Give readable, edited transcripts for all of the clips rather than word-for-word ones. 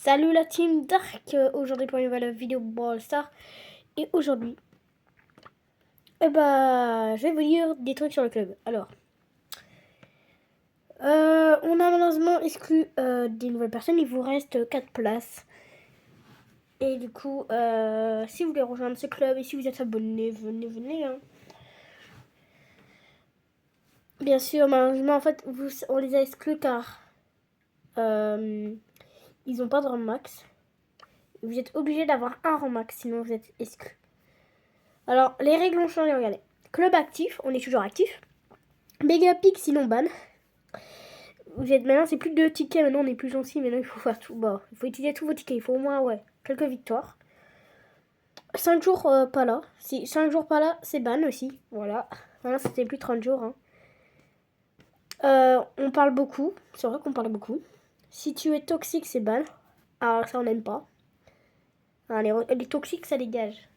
Salut la team Dark, aujourd'hui pour une nouvelle vidéo Brawl Stars. Et aujourd'hui, je vais vous dire des trucs sur le club. Alors, on a malheureusement exclu des nouvelles personnes, il vous reste 4 places. Et du coup, si vous voulez rejoindre ce club et si vous êtes abonné, venez. Hein. Bien sûr, malheureusement, en fait, on les a exclus car ils n'ont pas de rang max. Vous êtes obligé d'avoir un rang max, sinon vous êtes exclu. Alors, les règles ont changé, regardez. Club actif, on est toujours actif. Méga pic, sinon ban. Vous êtes maintenant, c'est plus de 2 tickets, maintenant on est plus gentil, maintenant il faut faire tout. Bon, il faut utiliser tous vos tickets, il faut au moins, quelques victoires. 5 jours pas là. Si 5 jours pas là, c'est ban aussi. Voilà. Maintenant, c'était plus 30 jours. Hein. On parle beaucoup. C'est vrai qu'on parle beaucoup. Si tu es toxique, c'est ban. Alors, ça, on n'aime pas. Alors, les toxiques, ça dégage.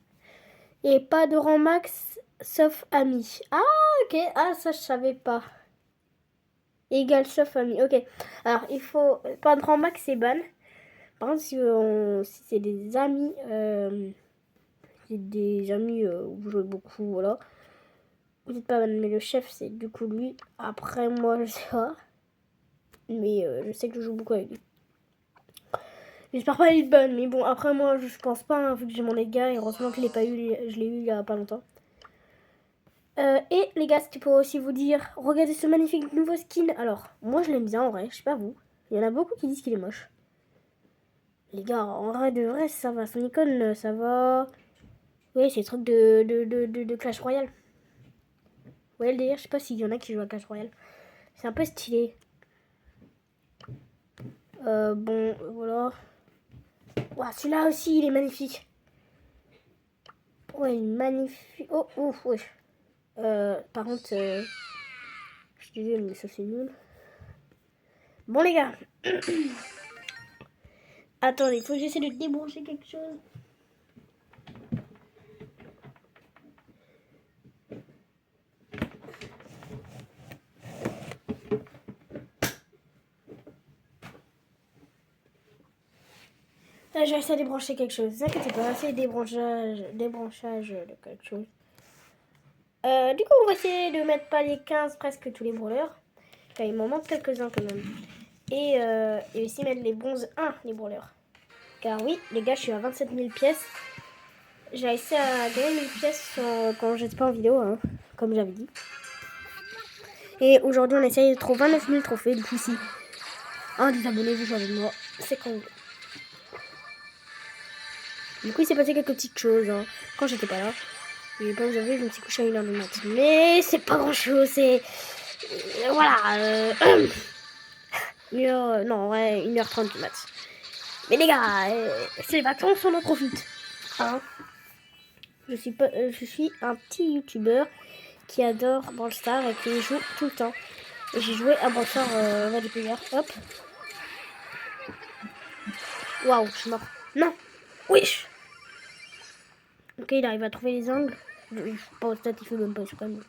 Et pas de rang max, sauf ami. Ah, ok. Ah, ça, je savais pas. Égal sauf ami. Ok. Alors, il faut... Pas de rang max, c'est ban. Par contre, si c'est des amis... où vous jouez beaucoup, voilà. Vous n'êtes pas ban, mais le chef, c'est du coup lui. Après, moi, je sais pas. Mais je sais que je joue beaucoup avec lui. J'espère pas être bonne, mais bon, après moi, je pense pas, hein, vu que j'ai mon gars, et heureusement que je l'ai pas eu, je l'ai eu il y a pas longtemps. Et les gars, c'était pour aussi vous dire, regardez ce magnifique nouveau skin. Alors, moi je l'aime bien en vrai, je sais pas vous. Il y en a beaucoup qui disent qu'il est moche. Les gars, en vrai de vrai, ça va. Son icône, ça va. Oui, c'est le truc de Clash Royale. Ouais, d'ailleurs, je sais pas s'il y en a qui jouent à Clash Royale. C'est un peu stylé. Bon, voilà. Ouah, celui-là aussi, il est magnifique. Ouais, il est magnifique. Oh, ouf, ouais. Par contre, je suis désolée, mais ça c'est nul. Bon, les gars. Attendez, il faut que j'essaie de débrancher quelque chose. Là, je vais essayer de débrancher quelque chose. Ne vous inquiétez pas, c'est débranchage de quelque chose. Du coup, on va essayer de mettre pas les 15 presque tous les brawlers. Car il m'en manque quelques-uns quand même. Et aussi mettre les bronzes 1, les brawlers. Car oui, les gars, je suis à 27 000 pièces. J'ai réussi à gagner 1000 pièces quand j'étais pas en vidéo, hein, comme j'avais dit. Et aujourd'hui, on essaye de trouver 29 000 trophées. Du coup, si un des abonnés vous joue avec moi, c'est quand même. Du coup, il s'est passé quelques petites choses hein, quand j'étais pas là. Et comme vous avez vu, je me suis couché à 1h du mat. Mais c'est pas grand chose, c'est. Voilà. Non, ouais, 1h30 du mat. Mais les gars, c'est les vacances, on en profite. Hein je suis un petit youtubeur qui adore Brawl Stars et qui joue tout le temps. Et j'ai joué à Brawl Stars du player. Hop. Waouh, je suis mort. Non. Wesh. Ok, il arrive à trouver les angles. Il faut pas au stade, il faut même pas, c'est quand même.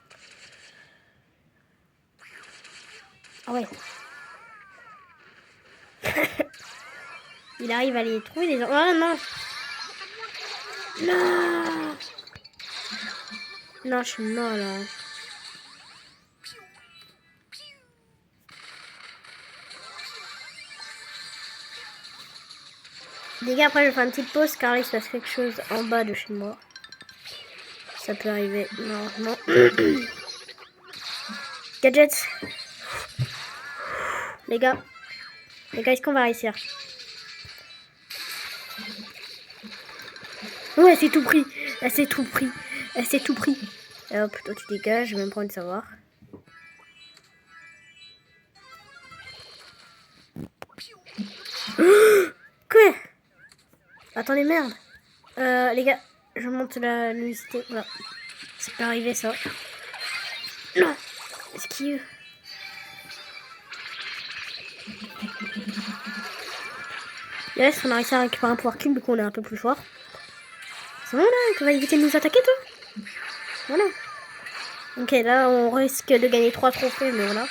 Ah ouais. Il arrive à les trouver les angles. Ah non. Non. Non, je suis mort là. Les gars, après je vais faire une petite pause car il se passe quelque chose en bas de chez moi. Ça peut arriver normalement. Gadgets. Les gars, est-ce qu'on va réussir? Ouais, c'est tout pris. C'est tout pris. C'est tout pris. Et hop, toi tu dégages, je vais même pas envie de savoir. Quoi? Attendez, merde. Les gars, je monte la luminosité. Voilà. Ça peut arriver ça. Non. Esquive. Yes, on a réussi à récupérer un pouvoir cube, du coup on est un peu plus fort. C'est bon là, tu vas éviter de nous attaquer toi? Voilà. Ok, là on risque de gagner 3 trophées, mais voilà.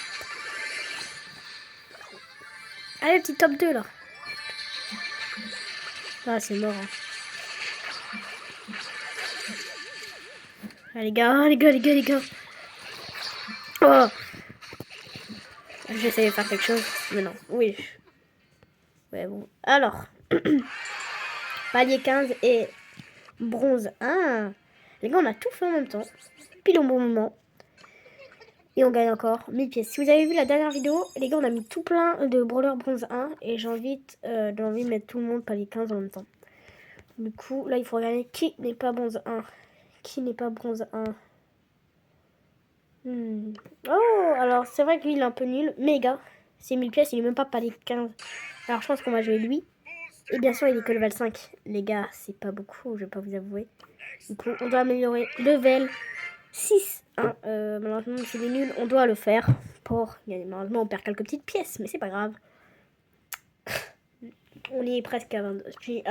Allez, le petit top 2 là. Ah, c'est mort. Hein. Ah, les gars, les gars, les gars, les gars. Oh, j'essaie de faire quelque chose, mais non. Oui. Ouais, bon. Alors, palier 15 et bronze 1. Les gars, on a tout fait en même temps. Pile au bon moment. Et on gagne encore 1000 pièces. Si vous avez vu la dernière vidéo, les gars, on a mis tout plein de brawlers bronze 1. Et j'ai envie de mettre tout le monde palier 15 en même temps. Du coup, là, il faut regarder qui n'est pas bronze 1. Qui n'est pas bronze 1. Oh, alors c'est vrai que lui, il est un peu nul. Mais les gars, c'est 1000 pièces, il est même pas palier 15. Alors je pense qu'on va jouer lui. Et bien sûr, il est que level 5. Les gars, c'est pas beaucoup, je vais pas vous avouer. Du coup, on doit améliorer level 6. Hein. Malheureusement, c'est des nuls, on doit le faire pour gagner. Malheureusement, on perd quelques petites pièces, mais c'est pas grave. On est presque à 26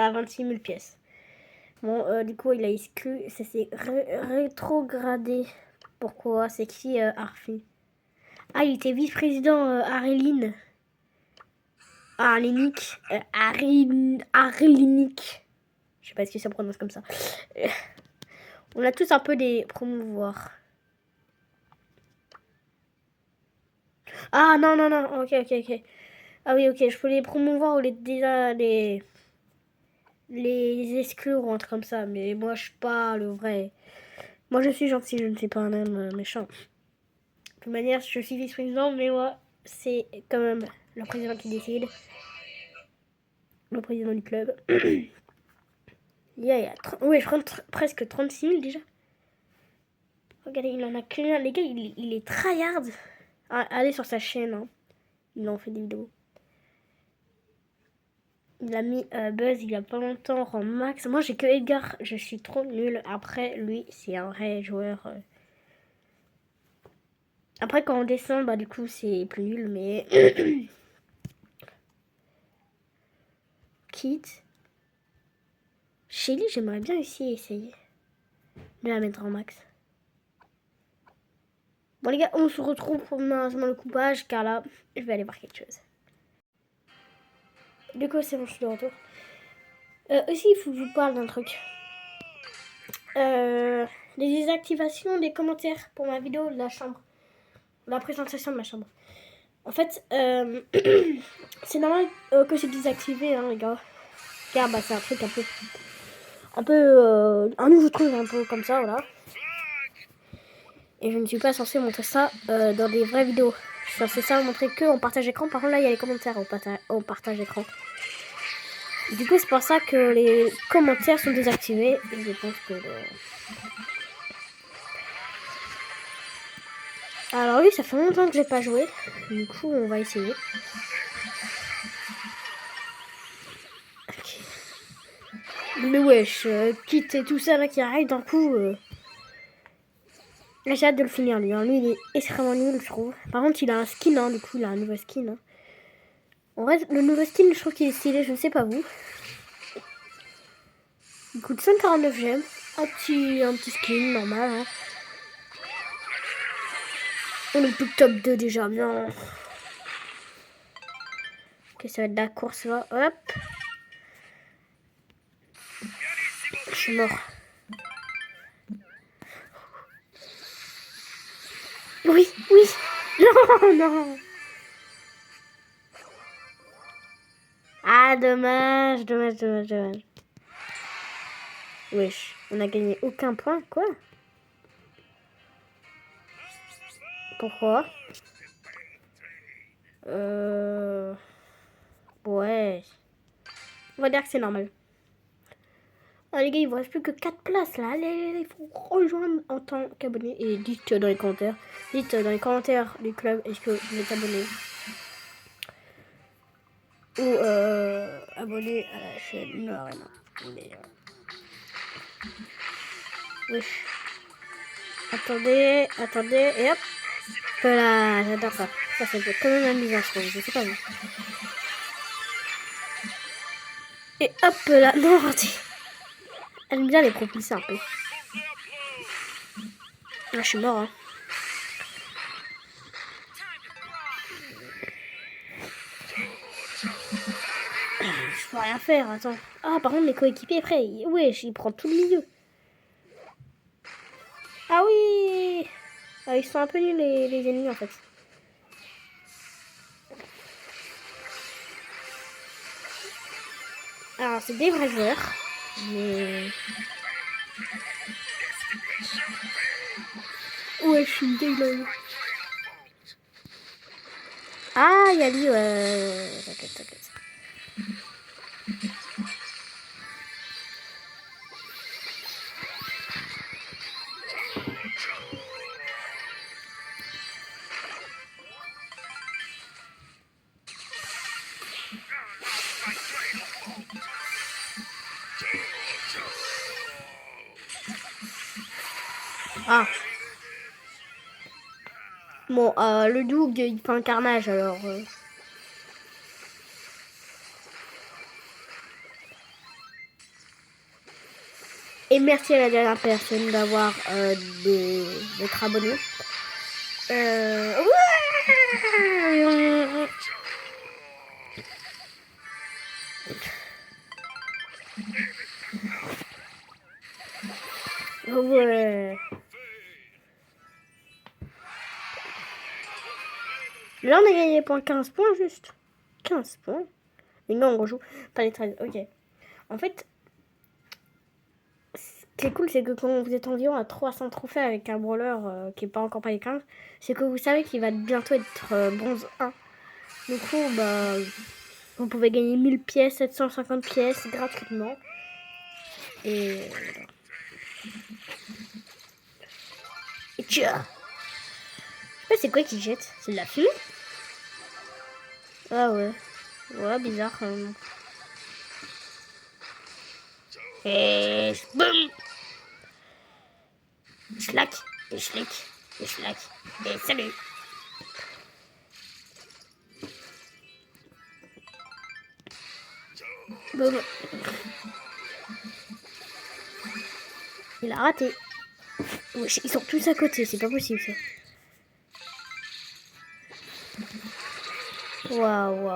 000 pièces. Bon, du coup, il a exclu. Ça s'est rétrogradé. Pourquoi? C'est qui Arfi? Ah, il était vice-président Arlénique. Arlénique. Je sais pas si ça prononce comme ça. On a tous un peu des promouvoirs. Ah non, non, non. Ok, ok, ok. Ah oui, ok. Je peux les promouvoir ou les exclure ou un truc comme ça. Mais moi, je suis pas le vrai. Moi, je suis gentil. Je ne suis pas un homme méchant. De toute manière, je suis vice-président, mais moi, c'est quand même le président qui décide. Le président du club. Oui, je rentre presque 36 000 déjà. Regardez, il en a qu'un. Les gars, il est tryhard. Ah, allez sur sa chaîne. Hein. Il en fait des vidéos. Il a mis Buzz il y a pas longtemps, rang max. Moi, j'ai que Edgar. Je suis trop nul. Après, lui, c'est un vrai joueur. Après, quand on descend, bah du coup, c'est plus nul. Mais... Kit. Shelly, j'aimerais bien aussi essayer de la mettre en max. Bon les gars, on se retrouve pour le coupage car là, je vais aller voir quelque chose. Du coup, c'est bon, je suis de retour. Aussi, il faut que je vous parle d'un truc. Les désactivations des commentaires pour ma vidéo de la chambre. La présentation de ma chambre. En fait, c'est normal que c'est désactivé, hein, les gars. Car bah, c'est un truc un nouveau truc un peu comme ça, voilà. Et je ne suis pas censée montrer ça dans des vraies vidéos. Je suis censée ça montrer que en partage écran. Par contre, là, il y a les commentaires au partage écran. Du coup, c'est pour ça que les commentaires sont désactivés. Et je pense que... Alors oui, ça fait longtemps que j'ai pas joué. Du coup, on va essayer. Okay. Mais wesh, quitte et tout ça là qui arrive d'un coup. Là, j'ai hâte de le finir lui. Hein. Lui, il est extrêmement nul, je trouve. Par contre, il a un skin, hein, du coup, il a un nouveau skin. Hein. En vrai, le nouveau skin, je trouve qu'il est stylé, je ne sais pas vous. Il coûte 149 gemmes. Un petit skin normal. Hein. On est plus top 2 déjà, bien. Ok, ça va être de la course là. Hop. Je suis mort. Oui, oui. Non, non. Ah, dommage, dommage, dommage, dommage. Wesh, on a gagné aucun point, quoi? Pourquoi? Ouais. On va dire que c'est normal. Ah, les gars, il vous reste plus que 4 places là. Allez, il faut rejoindre en tant qu'abonné. Et dites dans les commentaires. Dites dans les commentaires du club est-ce que vous êtes abonné. Ou abonné à la chaîne Noarena. Mais wesh. Attendez, attendez, et hop. Voilà, j'adore ça. Ça fait quand même amusant, je trouve. Je sais pas vous. Et hop là, non, raté. Elle aime bien les propulser un peu. Là, je suis mort, hein. peux rien faire, attends. Ah, par contre, mes coéquipiers, après, wesh, il prend tout le milieu. Ah oui. Ah, ils sont un peu nuls, les ennemis, en fait. Alors, c'est des vrais joueurs. Mais... ouais, je suis dégueulasse. Ah, il y a lui, ouais. T'inquiète. Ah. Bon, le Doug, il fait un carnage, alors... Et merci à la dernière personne d'avoir d'être abonné. Ouais. Là, on a gagné pour 15 points, juste. 15 points. Mais non, on rejoue pas les 13. Ok. En fait, ce qui est cool, c'est que quand vous êtes environ à 300 trophées avec un brawler qui n'est pas encore pas les 15, c'est que vous savez qu'il va bientôt être bronze 1. Du coup, bah, vous pouvez gagner 1000 pièces, 750 pièces gratuitement. Et tiens. Je sais pas c'est quoi qui jette. C'est de la fumée? Ah ouais. Ouais, bizarre quand même. Et boum. Schlack. Et schlick. Et schlack. Et salut. Boum. Il a raté. Ils sont tous à côté, c'est pas possible ça. Waouh.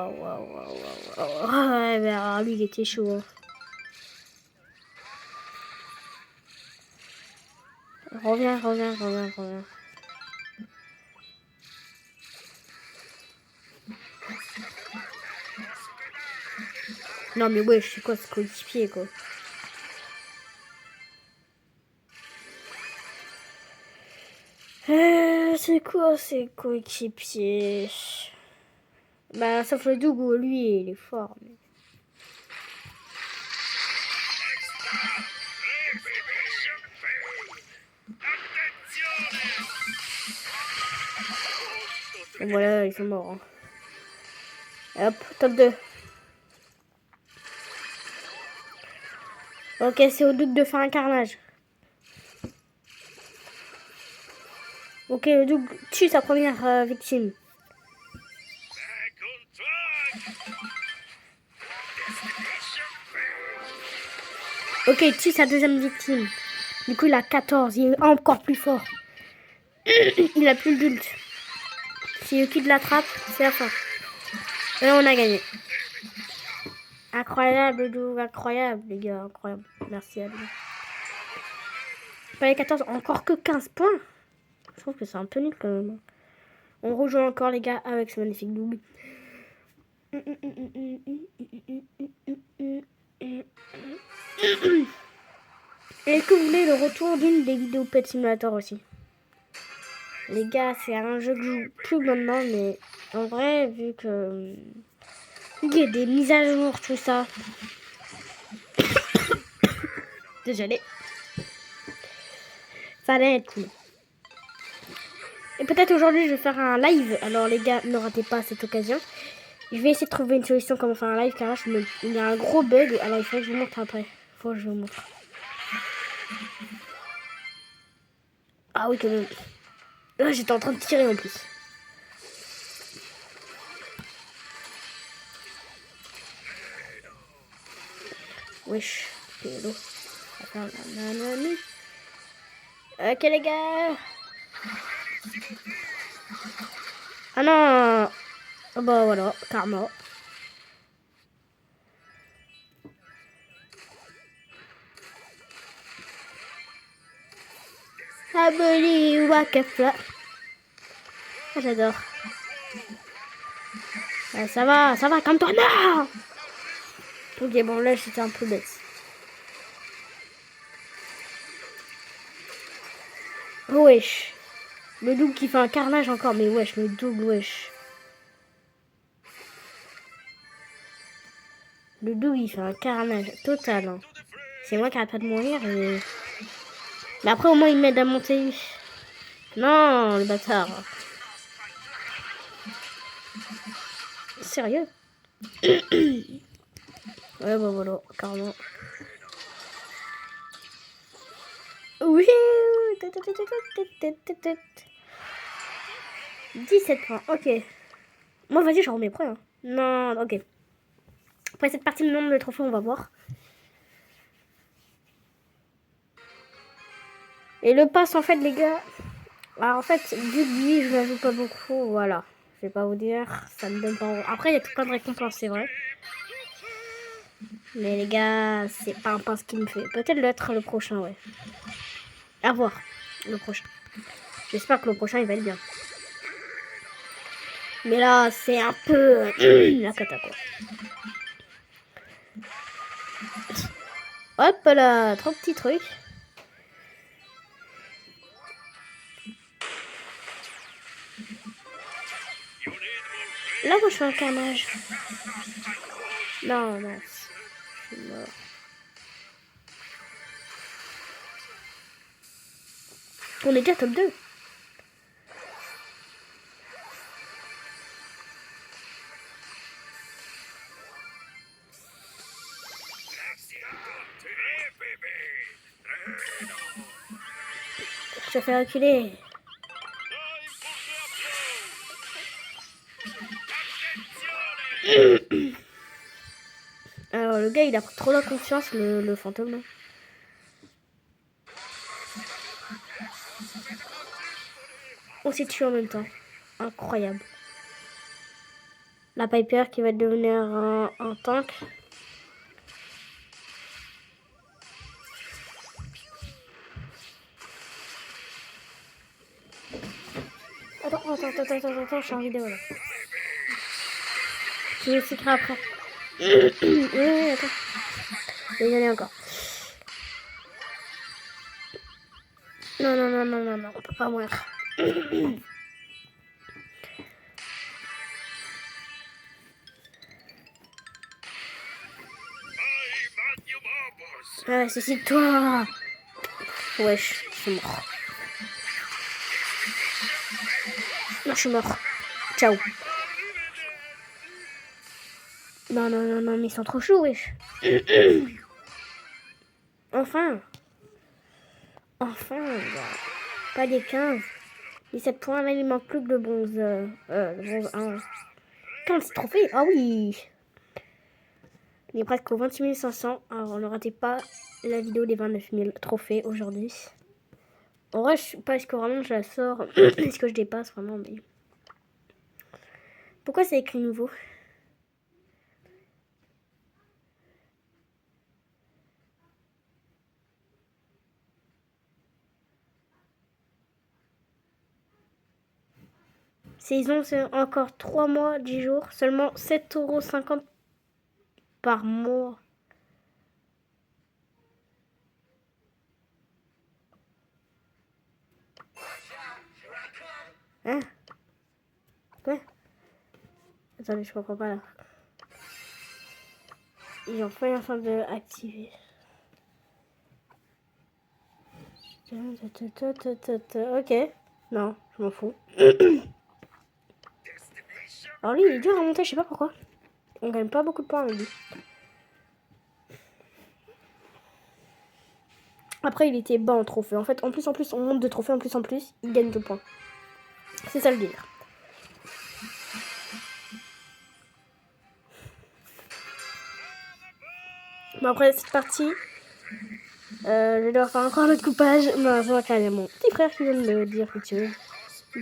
Ouais, mais alors lui il était chaud. Hein. Reviens. Non mais ouais, je sais quoi ce coéquipier quoi. C'est quoi ces coéquipiers? Bah sauf le Doug, lui il est fort. Mais... et voilà, ils sont morts. Hein. Hop, top 2. Ok, c'est au Doug de faire un carnage. Ok, le Doug tue sa première victime. Ok, il tue sa deuxième victime. Du coup, il a 14. Il est encore plus fort. Il a plus d'ult. Si le kid l'attrape, c'est la fin. Et là, on a gagné. Incroyable, Doug. Incroyable, les gars. Incroyable. Merci à lui. Pas les 14. Encore que 15 points. Je trouve que c'est un peu nul quand même. On rejoint encore, les gars, avec ce magnifique Doug. Est-ce que vous voulez le retour d'une des vidéos Pet Simulator aussi? Les gars, c'est un jeu que je joue plus maintenant, mais en vrai, vu que il y a des mises à jour, tout ça. Désolée. Ça allait être cool. Et peut-être aujourd'hui, je vais faire un live. Alors les gars, ne ratez pas cette occasion. Je vais essayer de trouver une solution comment faire un live, car là, il y a un gros bug. Alors il faut que je vous montre après. Il faut que je vous montre. Ah oui, quand même. Là, j'étais en train de tirer en plus. Wesh, hello. Ok les gars. Ah non. Oh bah voilà, karma. Aboli Wakafla. Ah, j'adore. Ça va, calme-toi, non. Ok, bon, là, c'était un peu bête. Wesh. Le double qui fait un carnage encore, mais wesh, le double, wesh. Le double, il fait un carnage total. Hein. C'est moi qui arrête pas de mourir et... Mais après, au moins, il m'aide à monter. Non, le bâtard. Sérieux? Ouais, bah voilà, carrément. Oui. 17 points, ok. Moi, vas-y, j'en remets prêt. Hein. Non, ok. Après cette partie, le nombre de trophées, on va voir. Et le pass, en fait, les gars... Alors, en fait, vu que lui, je ne joue pas beaucoup, voilà. Je vais pas vous dire, ça me donne pas... Après, il y a tout plein de récompenses, c'est vrai. Mais les gars, c'est pas un pass qui me fait. Peut-être l'être le prochain, ouais. À voir, le prochain. J'espère que le prochain, il va être bien. Mais là, c'est un peu la cata, quoi. Hop là, 3 petits trucs. Là, moi, je fais un carnage. Non, non. Je suis mort. On est déjà top 2. Je te fais reculer. Alors, le gars, il a pris trop la confiance, le fantôme. On s'est tué en même temps. Incroyable. La Piper qui va devenir un tank. Attends, je suis en vidéo là. Je vais s'écrire après. Oui, attends. Je vais y aller encore. Non, on peut pas mourir. Ah, c'est toi. Wesh, je suis mort. Non, je suis mort. Ciao. Non, mais ils sont trop chauds, wesh. Enfin, pas des 15. 17 points, là, il manque plus que le bronze. Le bronze 1. 15 trophées. Ah oui. Il est presque aux 28 500. Alors, ne ratez pas la vidéo des 29 000 trophées aujourd'hui. En vrai, je sais pas est-ce que vraiment je la sors. Est-ce que je dépasse vraiment, mais... Pourquoi c'est écrit nouveau? Saison, c'est encore 3 mois, 10 jours. Seulement 7,50 € par mois. Hein? Ouais. Attendez, je comprends pas là. Ils ont fait enfin de activer. Ok. Non, je m'en fous. Alors lui, il est dur à monter, je sais pas pourquoi. On gagne pas beaucoup de points avec lui. Après, il était bas en trophée. En fait, en plus, on monte de trophées en plus, il gagne de points. C'est ça le délire. Bon, après cette partie, je vais devoir faire encore notre coupage. Non, c'est vrai qu'il y a mon petit frère qui vient de me dire quelque chose.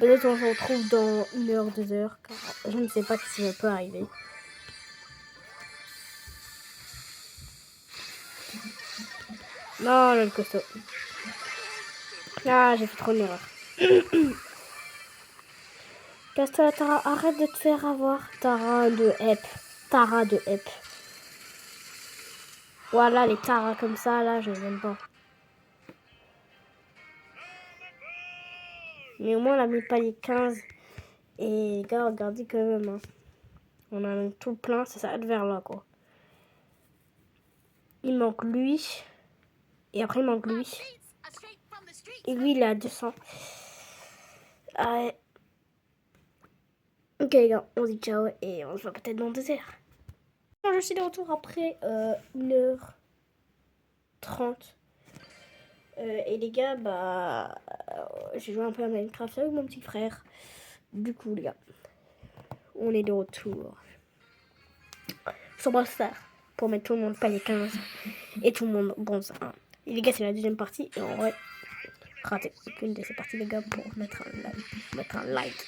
Peut-être on se retrouve dans 1 heure, 2 heures, car je ne sais pas si ça peut arriver. Non, le costaud. Ah, j'ai fait trop une erreur. Casse-toi, Tara, arrête de te faire avoir. Tara de Hep. Tara de Hep. Voilà, les Tara comme ça, là, je les aime pas. Mais au moins, on a mis le palier 15. Et les gars, regardez quand même. Hein. On a tout plein, ça s'arrête vers là, quoi. Il manque lui. Et après, il manque lui. Et lui, il est à 200. Ouais. Ok, les gars, on se dit ciao et on se voit peut-être dans 2 heures. Je suis de retour après 1h30. Et les gars, bah, j'ai joué un peu à Minecraft avec mon petit frère. Du coup, les gars, on est de retour sur Brawl Stars pour mettre tout le monde palier 15 et tout le monde bronze 1. Et les gars, c'est la deuxième partie et on va rater aucune de ces parties, les gars, pour mettre un like.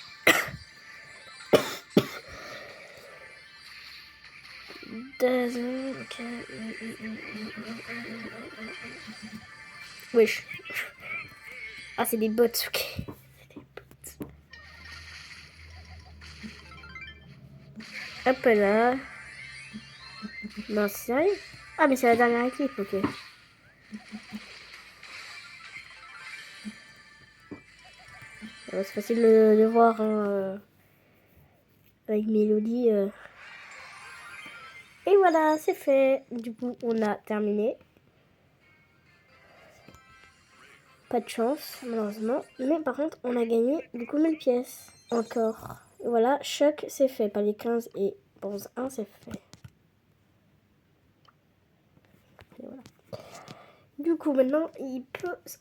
Wesh. Ah, c'est des bots, ok. Hop là. Non, c'est sérieux? Ah, mais c'est la dernière équipe, ok. C'est facile de voir hein, avec Mélodie. Et voilà, c'est fait. Du coup, on a terminé. Pas de chance, malheureusement. Mais par contre, on a gagné du coup 1000 pièces. Encore. Et voilà, choc, c'est fait. Pas les 15 et bronze 1, c'est fait. Et voilà. Du coup, maintenant,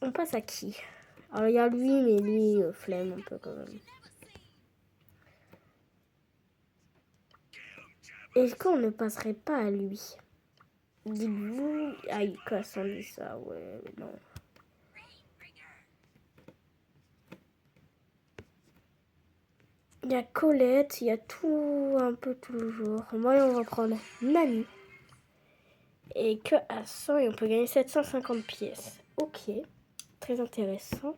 on passe à qui? Alors, il y a lui, mais lui, flemme un peu quand même. Est-ce qu'on ne passerait pas à lui? Dites-vous... Ah, il casse, on dit ça, ouais, non. Il y a Colette, il y a tout, un peu toujours. Moi, on va prendre Nani. Et que à 100, et on peut gagner 750 pièces. Ok, très intéressant.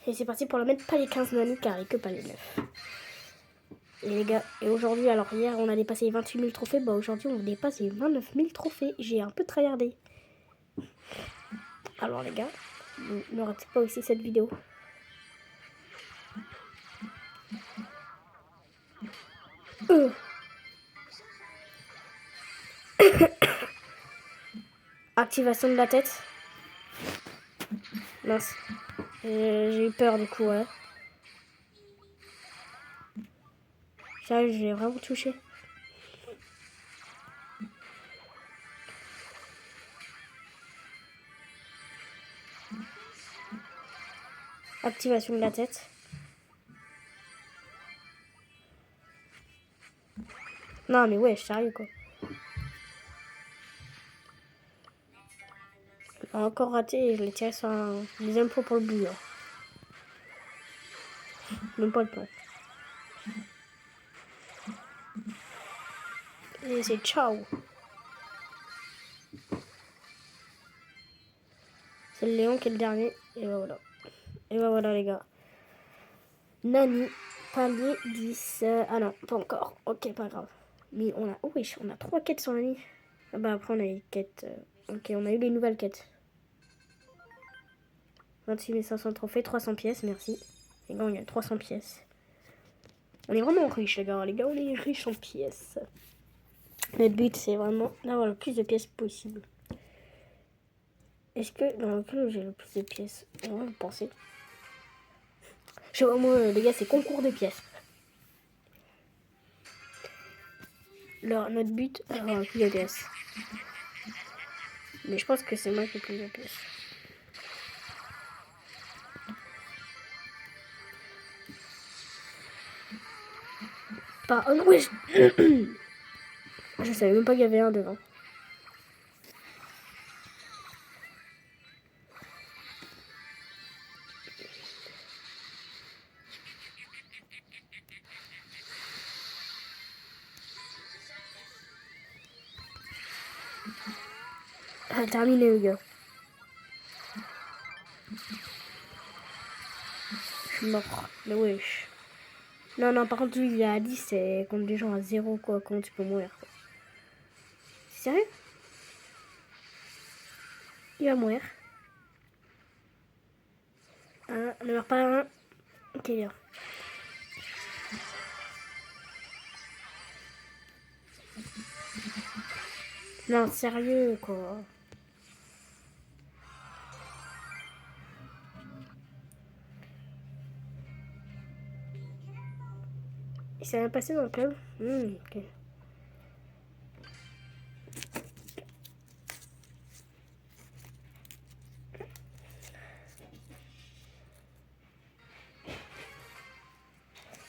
Et c'est parti pour la mettre pas les 15 Nani, car et que pas les 9. Et les gars, et aujourd'hui, alors hier, on a dépassé les 28 000 trophées. Bah aujourd'hui, on dépasse les 29 000 trophées. J'ai un peu tryhardé. Alors les gars, ne ratez pas aussi cette vidéo. Activation de la tête. Mince. J'ai eu peur du coup, ouais. Ça, j'ai vraiment touché. Activation de la tête. Non mais ouais, sérieux quoi. Encore raté et je l'ai tiré sur un deuxième fois pour le but. Même pas le temps. Et c'est ciao. C'est le Léon qui est le dernier. Et ben voilà. Et ben voilà les gars. Nani, palier 10. Ah non, pas encore. Ok, pas grave. Mais on a... Oh oui, on a 3 quêtes sur Nani. Ah bah après on a les quêtes... Ok, on a eu les nouvelles quêtes. 26 500 trophées, 300 pièces, merci. Les gars, on gagne 300 pièces. On est vraiment riches les gars. Les gars, on est riches en pièces. Le but c'est vraiment d'avoir le plus de pièces possible. Est-ce que dans lequel j'ai le plus de pièces? On va penser. Je sais pas, moi, les gars, c'est concours de pièces. Notre but, avoir le plus de pièces. Mais je pense que c'est moi qui ai le plus de pièces. Pas... Oh non, oui, je savais même pas qu'il y avait un devant. Terminé, les gars. Je suis mort. Mais wesh. Non, non, par contre, lui, il est à 10, c'est contre des gens à 0, quoi. Comment tu peux mourir, quoi. C'est sérieux? Il va mourir. Ne meurt pas un. Ok, bien. Non, sérieux, quoi. Il s'est rien passé dans le club? Ok.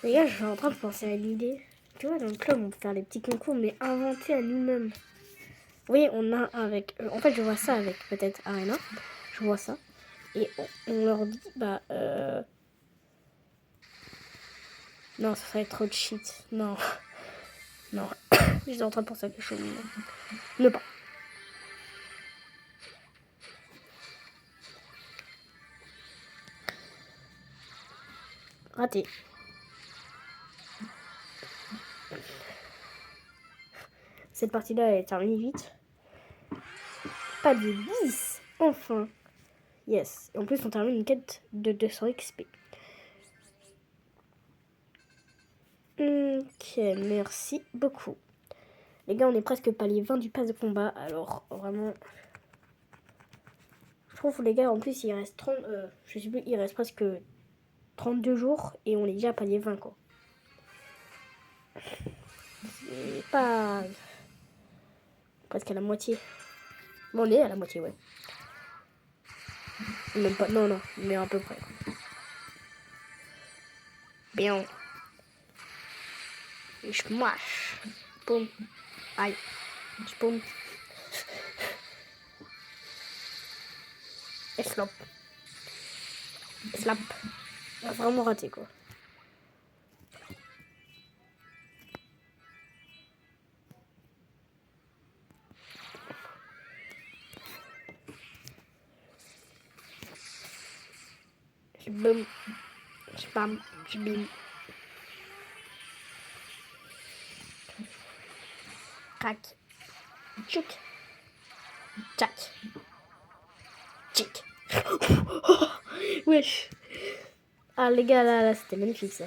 Les gars, je suis en train de penser à une idée. Tu vois, dans le club, on peut faire des petits concours, mais inventés à nous-mêmes. Oui, on a avec... En fait, je vois ça avec peut-être Arena. Je vois ça. Et on leur dit, bah... Non, ça serait trop de shit. Non. Non. J'étais en train de penser à quelque chose. Ne pas. Raté. Cette partie-là est terminée vite. Pas de 10. Enfin. Yes. Et en plus, on termine une quête de 200 XP. Ok, merci beaucoup. Les gars, on est presque palier 20 du pass de combat. Alors, vraiment... Je trouve, les gars, en plus, il reste 30... je sais plus, il reste presque 32 jours. Et on est déjà palier 20, quoi. C'est pas... Presque à la moitié. Bon, on est à la moitié, ouais. Même pas... Non, non. Mais à peu près. Bien. Je mâche. Boum. Aïe. Je boum. Et slap. Slap. On a vraiment raté, quoi. Je boum. Je bam. Je bim. Crac. Tchouk. Tchac. Tchic. Wesh. Ah, les gars, là, c'était magnifique, ça.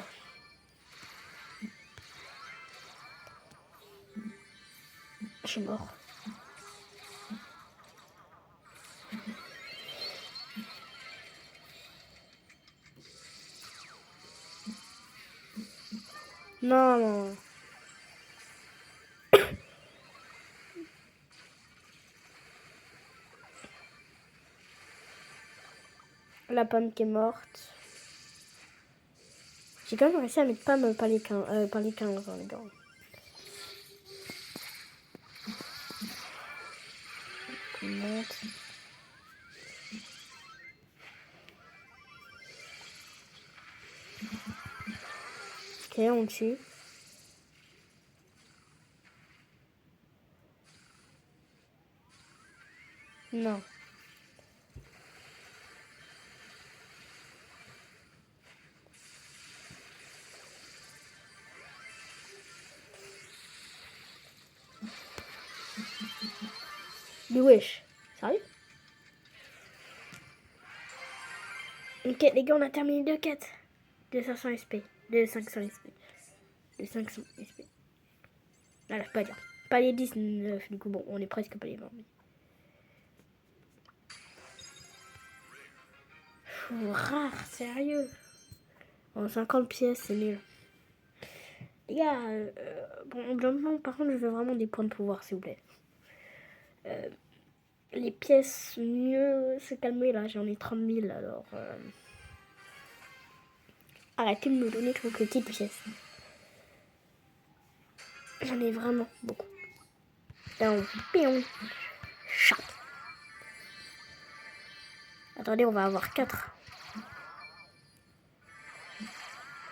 Je suis mort. Non, non. La pomme qui est morte. J'ai quand même réussi à mettre pas me par les 15, hein, les gars. On monte. Ok, on tue. Non. Mais wesh. Sérieux? Ok, les gars, on a terminé 2 quêtes. De 500 SP. De 500 SP. De 500 SP. Ah, là, je peux pas dire. Pas les 19, du coup, bon, on est presque pas les 20. Mais... Rare, sérieux. En 50 pièces, c'est nul. Les gars, bon, par contre, je veux vraiment des points de pouvoir, s'il vous plaît. Les pièces, mieux se calmer, là, j'en ai 30 000, alors... Arrêtez de me donner quelques petites pièces. J'en ai vraiment beaucoup. Pion. Chat. Attendez, on va avoir 4.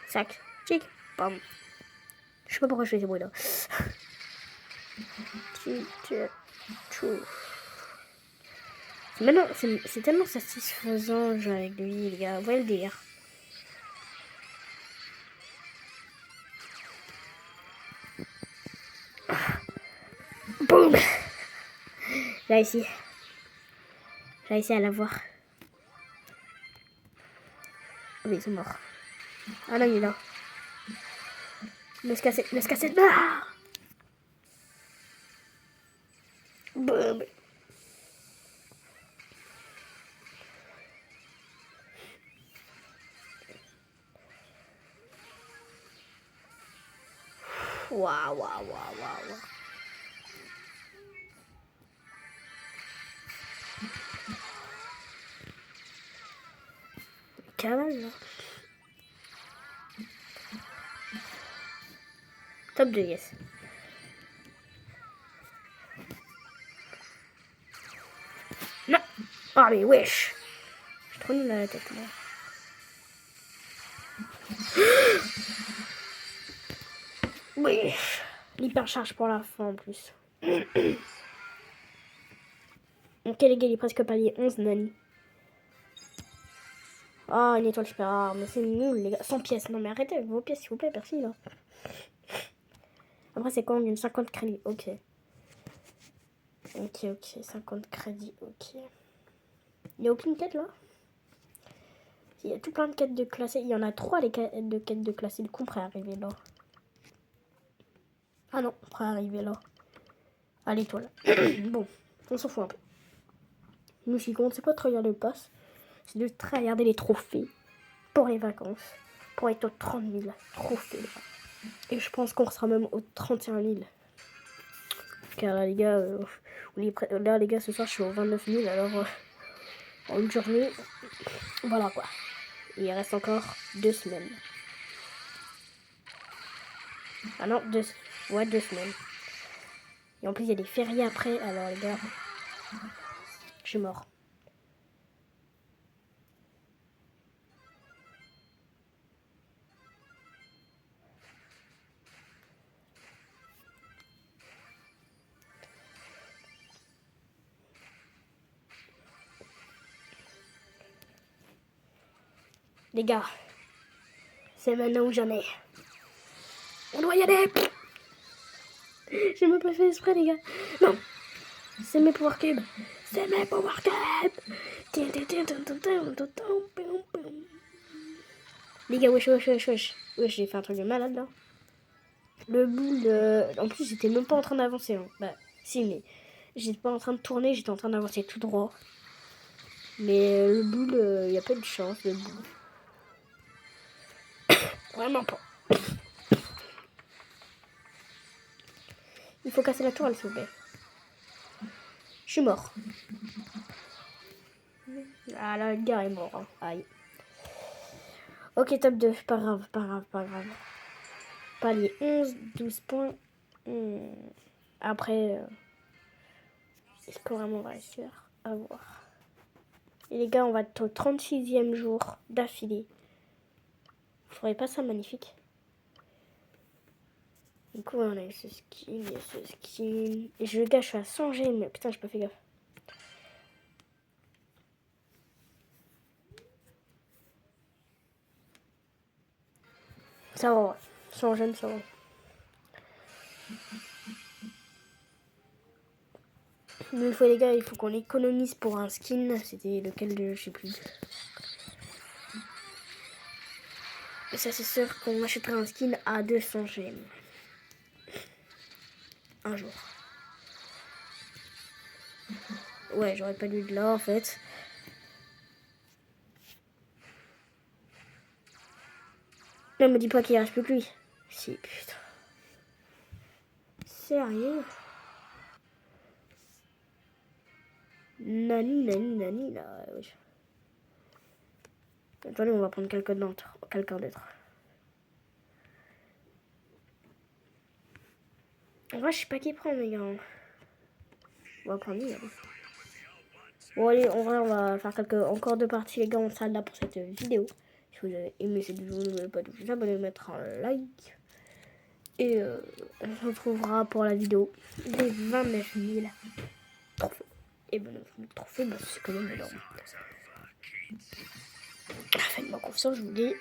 Sac. Chic. Pam. Je sais pas pourquoi je fais ces bruits là. Maintenant, c'est tellement satisfaisant jouer avec lui, les gars. Vous voyez le délire. Boum. J'ai réussi. J'ai réussi à l'avoir. Oui, ils sont morts. Ah non, il est là. Laisse casser. Ah boum. Waouh, waouh, waouh, waouh. Cavale, là. Top 2, yes. Non. Ah, mais wesh. Je suis trop nul à la tête, moi. Wesh. L'hypercharge pour la fin, en plus. Ok, les gars, il est presque palier 11, Nani. Ah, une étoile super rare, mais c'est nul, les gars. 100 pièces. Non, mais arrêtez avec vos pièces, s'il vous plaît, merci, là. Après, c'est quand on gagne 50 crédits. Ok. Ok, 50 crédits, ok. Il n'y a aucune quête, là? Il y a tout plein de quêtes de classés. Il y en a 3, les quêtes de classés. Du coup, on pourrait arriver là. Ah non, on pourrait arriver là. À l'étoile. Bon, on s'en fout un peu. Nous, ce qui compte, c'est pas de regarder le pass. C'est de regarder les trophées pour les vacances. Pour être aux 30 000 trophées. Et je pense qu'on sera même aux 31 000. Car là, les gars, là, les gars, ce soir, je suis aux 29 000. Alors, en une journée, voilà quoi. Il reste encore 2 semaines. Ah non, 2 semaines. Et en plus, il y a des fériés après. Alors, les gars, je suis mort. Les gars, c'est maintenant ou jamais. On doit y aller. J'ai même pas fait exprès, les gars. Non, c'est mes pouvoirs cubes. C'est mes pouvoirs cubes. Les gars, wesh. Wesh, j'ai fait un truc de malade, là. Le boule, en plus, j'étais même pas en train d'avancer. Hein. Bah, si, mais j'étais pas en train de tourner, j'étais en train d'avancer tout droit. Mais le boule, il y a pas de chance, le boule. Vraiment pas. Il faut casser la tourelle, s'il vous plaît. Je suis mort. Ah là, le gars est mort. Hein. Aïe. Ok, top 2. Pas grave. Palier 11, 12 points. Après, est-ce que vraiment on va réussir à voir? Et les gars, on va être au 36e jour d'affilée. Vous trouvez pas ça magnifique? Du coup, on a ce skin, Et je gars, je suis à 100 G, mais putain, j'ai pas fait gaffe. Ça va, ouais. 100 G, ça va. Mais il faut, les gars, il faut qu'on économise pour un skin. C'était lequel de, je sais plus. Et ça, c'est sûr qu'on achètera un skin à 200 G. Un jour. Ouais, j'aurais pas dû de là, en fait. Ne me dis pas qu'il reste plus que lui. Si, putain. Sérieux? Nani, là. Ouais. Attendez, on va prendre quelqu'un d'autre. En vrai, je sais pas qui prendre, les gars. On va prendre lui. Hein. Bon, allez, on va faire encore 2 parties, les gars. On s'arrête là pour cette vidéo. Si vous avez aimé cette vidéo, n'oubliez pas de vous abonner, de mettre un like. Et on se retrouvera pour la vidéo des 29 000. Et ben, le trophée, bah, c'est quand même énorme. Faites-moi confiance, je vous dis.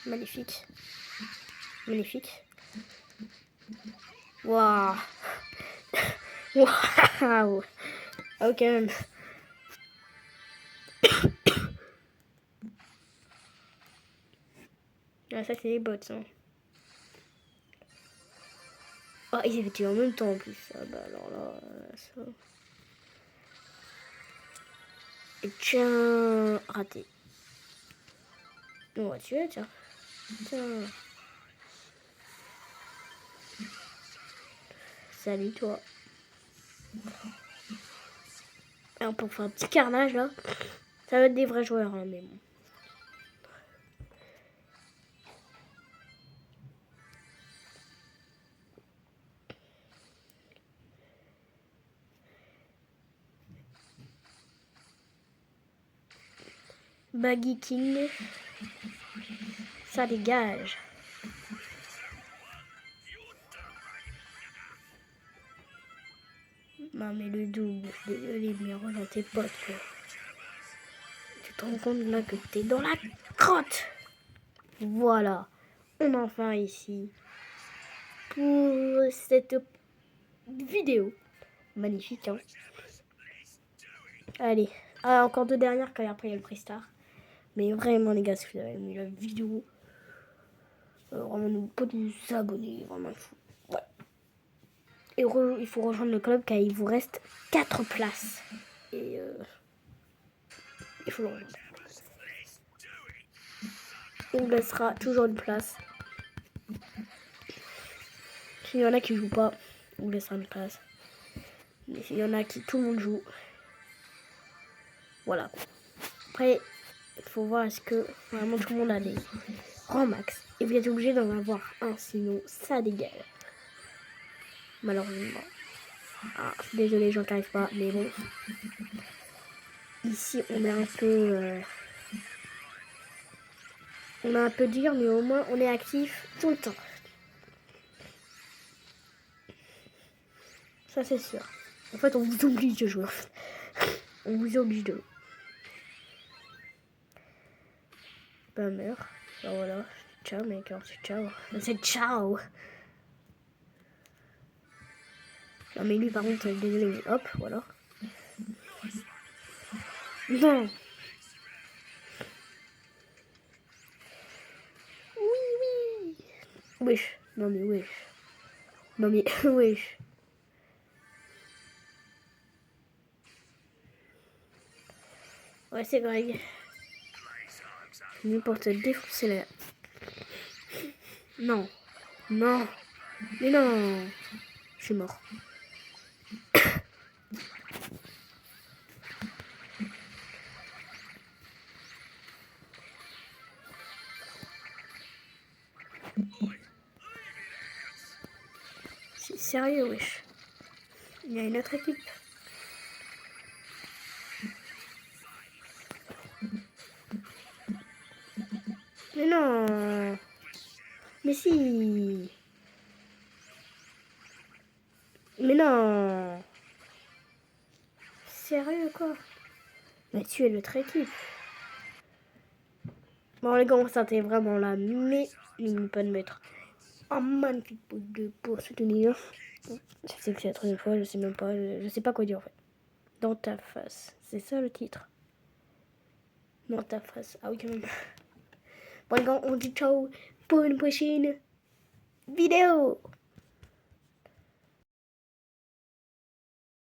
Magnifique. Magnifique. Waouh. Waouh. Ok. Ah, ça, c'est les bots, hein. Oh, ils avaient tué en même temps en plus. Ah bah alors là, ça. Et tiens, raté. On va tuer, tiens. Tiens. Salut toi. Alors pour faire un petit carnage là, ça va être des vrais joueurs, hein, mais bon. Baggy King, ça dégage. Non mais le double, je suis désolé, mais rejoins tes potes quoi. Tu te rends compte là que t'es dans la crotte. Voilà, on en fin ici pour cette vidéo. Magnifique, hein. Allez, encore deux dernières, car après il y a le Prestar. Mais vraiment les gars, si vous avez aimé la vidéo, vraiment n'oubliez pas de vous abonner, vraiment il faut. Ouais. Et il faut rejoindre le club car il vous reste 4 places. Et il faut le rejoindre. On vous laissera toujours une place. S'il y en a qui jouent pas, on vous laissera une place. Mais s'il y en a qui tout le monde joue, voilà. Après, il faut voir est-ce que vraiment tout le monde a des rangs max. Et vous êtes obligé d'en avoir un, sinon ça dégage. Malheureusement. Ah, désolé, j'en arrive pas, mais bon. Ici, on est un peu... on a un peu dur, mais au moins, on est actif tout le temps. Ça, c'est sûr. En fait, on vous oblige de jouer. On vous oblige de jouer. Bah, merde. Bah, voilà. Ciao, mec. Alors, c'est ciao. C'est ciao. Non, mais lui, par contre, désolé, mais hop, voilà. Non. Oui. Wesh. Non, mais wesh. Non, mais wesh. Ouais, c'est Greg. Venu pour te défoncer la... Non. Non. Mais non. Je suis mort. C'est sérieux, wesh. Il y a une autre équipe. Mais non. Mais si. Mais non. Sérieux, quoi. Mais tu es notre équipe. Bon, les gars, on s'était vraiment là. Mais n'oubliez pas de mettre un magnifique pouce bleu pour soutenir. Je sais que c'est la troisième fois, je sais même pas. Je sais pas quoi dire en fait. Dans ta face. C'est ça le titre. Dans ta face. Ah oui, quand même. Bon, les gars, on dit ciao pour une prochaine vidéo.